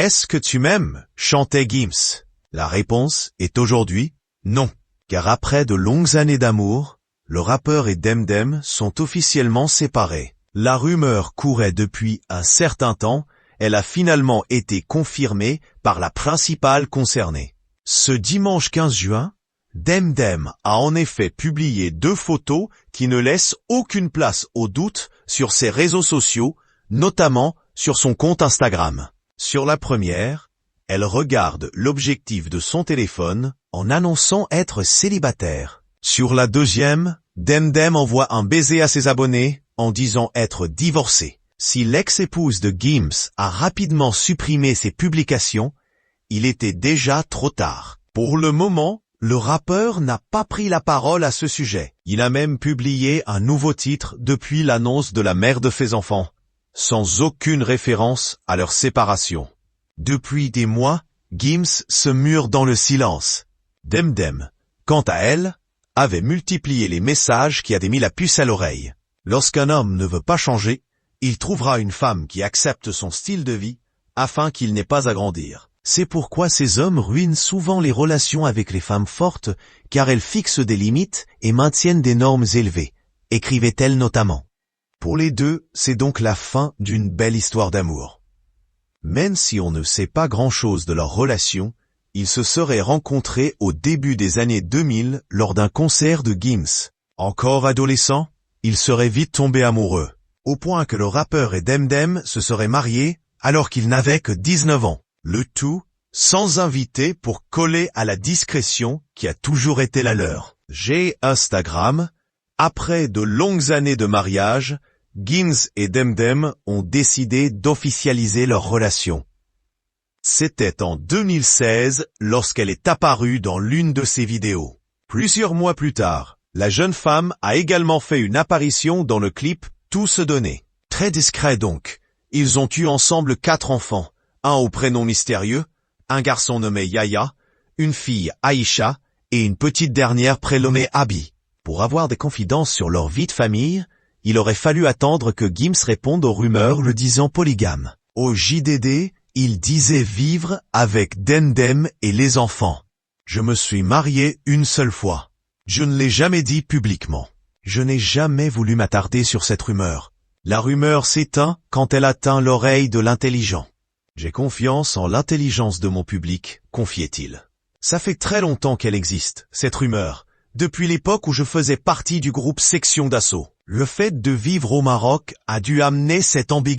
Est-ce que tu m'aimes? Chantait Gims. La réponse est aujourd'hui non. Car après de longues années d'amour, le rappeur et Demdem sont officiellement séparés. La rumeur courait depuis un certain temps, elle a finalement été confirmée par la principale concernée. Ce dimanche 15 juin, Demdem a en effet publié 2 photos qui ne laissent aucune place au doute sur ses réseaux sociaux, notamment sur son compte Instagram. Sur la première, elle regarde l'objectif de son téléphone en annonçant être célibataire. Sur la deuxième, Demdem envoie un baiser à ses abonnés en disant être divorcé. Si l'ex-épouse de Gims a rapidement supprimé ses publications, il était déjà trop tard. Pour le moment, le rappeur n'a pas pris la parole à ce sujet. Il a même publié un nouveau titre depuis l'annonce de la mère de ses enfants, sans aucune référence à leur séparation. Depuis des mois, Gims se mure dans le silence. Demdem, quant à elle, avait multiplié les messages qui avaient mis la puce à l'oreille. Lorsqu'un homme ne veut pas changer, il trouvera une femme qui accepte son style de vie, afin qu'il n'ait pas à grandir. C'est pourquoi ces hommes ruinent souvent les relations avec les femmes fortes, car elles fixent des limites et maintiennent des normes élevées, écrivait-elle notamment. Pour les deux, c'est donc la fin d'une belle histoire d'amour. Même si on ne sait pas grand-chose de leur relation, ils se seraient rencontrés au début des années 2000 lors d'un concert de Gims. Encore adolescents, ils seraient vite tombés amoureux, au point que le rappeur et Demdem se seraient mariés alors qu'ils n'avaient que 19 ans. Le tout sans invité pour coller à la discrétion qui a toujours été la leur. J'ai Instagram. Après de longues années de mariage, Gims et Demdem ont décidé d'officialiser leur relation. C'était en 2016 lorsqu'elle est apparue dans l'une de ses vidéos. Plusieurs mois plus tard, la jeune femme a également fait une apparition dans le clip Tout se donner. Très discret donc. Ils ont eu ensemble 4 enfants, un au prénom mystérieux, un garçon nommé Yaya, une fille Aïcha et une petite dernière prénommée Abby. Pour avoir des confidences sur leur vie de famille, il aurait fallu attendre que Gims réponde aux rumeurs le disant polygame. Au JDD, il disait vivre avec Demdem et les enfants. Je me suis marié une seule fois. Je ne l'ai jamais dit publiquement. Je n'ai jamais voulu m'attarder sur cette rumeur. La rumeur s'éteint quand elle atteint l'oreille de l'intelligent. J'ai confiance en l'intelligence de mon public, confiait-il. Ça fait très longtemps qu'elle existe, cette rumeur, depuis l'époque où je faisais partie du groupe Section d'Assaut. Le fait de vivre au Maroc a dû amener cette ambiguïté.